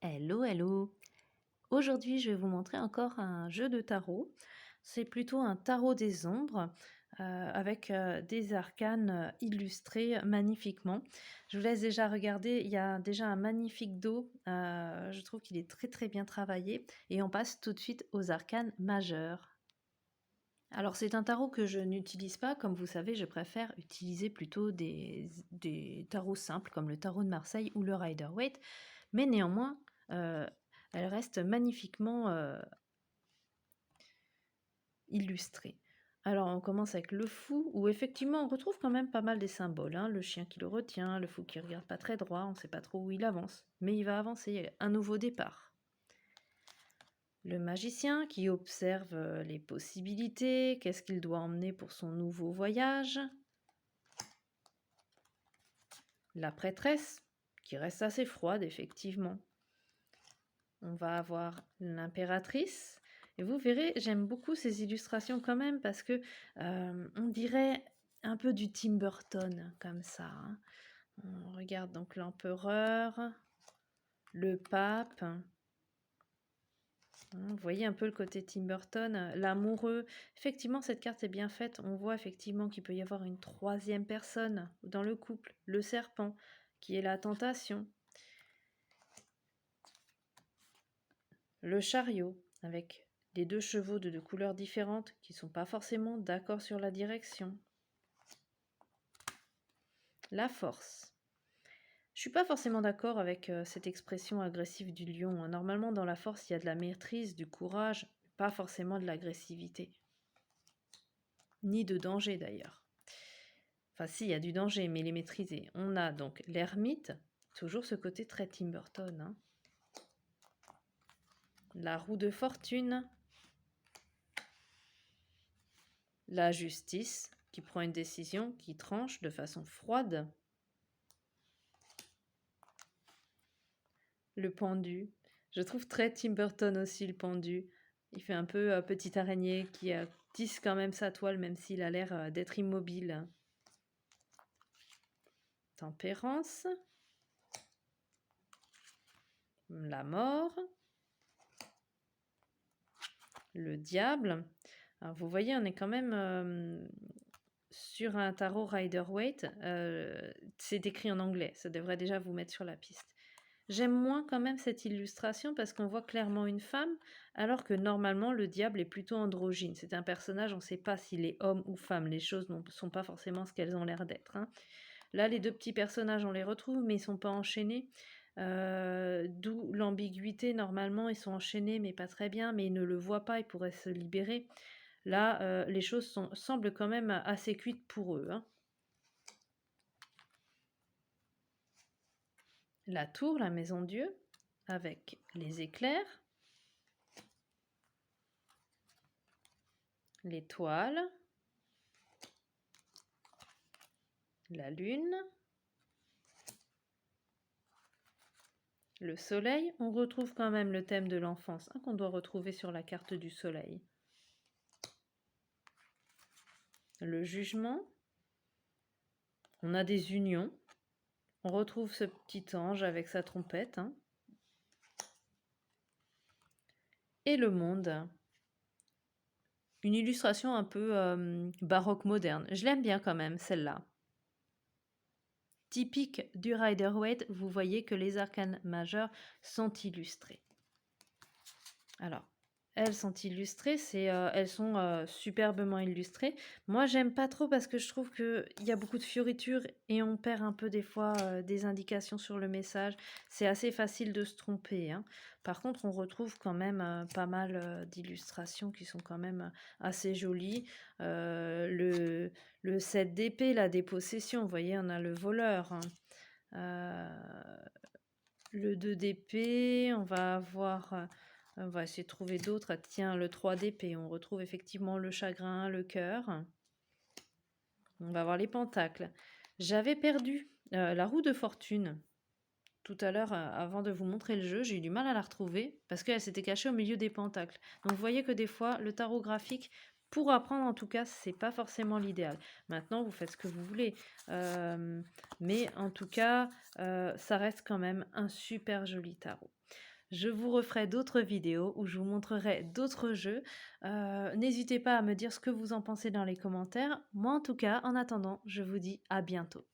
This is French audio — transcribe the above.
Hello, hello! Aujourd'hui, je vais vous montrer encore un jeu de tarot. C'est plutôt un tarot des ombres avec des arcanes illustrés magnifiquement. Je vous laisse déjà regarder, il y a déjà un magnifique dos. Je trouve qu'il est très très bien travaillé. Et on passe tout de suite aux arcanes majeurs. Alors c'est un tarot que je n'utilise pas, comme vous savez, je préfère utiliser plutôt des tarots simples comme le tarot de Marseille ou le Rider-Waite, mais néanmoins, elle reste magnifiquement illustrée. Alors on commence avec le fou, où effectivement on retrouve quand même pas mal des symboles, hein. Le chien qui le retient, le fou qui regarde pas très droit, on ne sait pas trop où il avance, mais il va avancer, un nouveau départ. Le magicien qui observe les possibilités, qu'est-ce qu'il doit emmener pour son nouveau voyage. La prêtresse, qui reste assez froide, effectivement. On va avoir l'impératrice. Et vous verrez, j'aime beaucoup ces illustrations quand même parce que on dirait un peu du Tim Burton, comme ça, hein. On regarde donc l'empereur, le pape. Vous voyez un peu le côté Tim Burton, l'amoureux. Effectivement, cette carte est bien faite. On voit effectivement qu'il peut y avoir une troisième personne dans le couple, le serpent, qui est la tentation. Le chariot, avec les deux chevaux de deux couleurs différentes qui ne sont pas forcément d'accord sur la direction. La force. Je ne suis pas forcément d'accord avec cette expression agressive du lion, hein. Normalement, dans la force, il y a de la maîtrise, du courage, pas forcément de l'agressivité. Ni de danger d'ailleurs. Enfin si, il y a du danger, mais il est maîtrisé. On a donc l'ermite, toujours ce côté très Tim Burton, hein. La roue de fortune. La justice, qui prend une décision, qui tranche de façon froide. Le pendu. Je trouve très Tim Burton aussi, le pendu. Il fait un peu petite araignée qui tisse quand même sa toile, même s'il a l'air d'être immobile. Tempérance. La mort. Le diable. Alors vous voyez, on est quand même sur un tarot Rider-Waite. C'est écrit en anglais, ça devrait déjà vous mettre sur la piste. J'aime moins quand même cette illustration parce qu'on voit clairement une femme, alors que normalement le diable est plutôt androgyne. C'est un personnage, on ne sait pas s'il est homme ou femme. Les choses ne sont pas forcément ce qu'elles ont l'air d'être, hein. Là, les deux petits personnages, on les retrouve, mais ils ne sont pas enchaînés. D'où l'ambiguïté. Normalement, ils sont enchaînés, mais pas très bien, mais ils ne le voient pas, ils pourraient se libérer. Là, les choses semblent quand même assez cuites pour eux, hein. La tour, la maison Dieu, avec les éclairs, l'étoile, la lune, le soleil. On retrouve quand même le thème de l'enfance, hein, qu'on doit retrouver sur la carte du soleil. Le jugement. On a des unions. On retrouve ce petit ange avec sa trompette, hein. Et le monde. Une illustration un peu baroque moderne. Je l'aime bien quand même, celle-là. Typique du Rider-Waite, vous voyez que les arcanes majeures sont illustrées. Alors, elles sont illustrées, elles sont superbement illustrées. Moi, j'aime pas trop parce que je trouve qu'il y a beaucoup de fioritures et on perd un peu des fois des indications sur le message. C'est assez facile de se tromper, hein. Par contre, on retrouve quand même pas mal d'illustrations qui sont quand même assez jolies. Le 7 d'épée, la dépossession, vous voyez, on a le voleur, hein. Le 2 d'épée, on va avoir... On va essayer de trouver d'autres. Tiens, le 3 d'épée, on retrouve effectivement le chagrin, le cœur. On va voir les pentacles. J'avais perdu la roue de fortune tout à l'heure avant de vous montrer le jeu. J'ai eu du mal à la retrouver parce qu'elle s'était cachée au milieu des pentacles. Donc vous voyez que des fois, le tarot graphique Pour apprendre, en tout cas, c'est pas forcément l'idéal. Maintenant, vous faites ce que vous voulez, hem, mais en tout cas, ça reste quand même un super joli tarot. Je vous referai d'autres vidéos où je vous montrerai d'autres jeux. N'hésitez pas à me dire ce que vous en pensez dans les commentaires. Moi, en tout cas, en attendant, je vous dis à bientôt.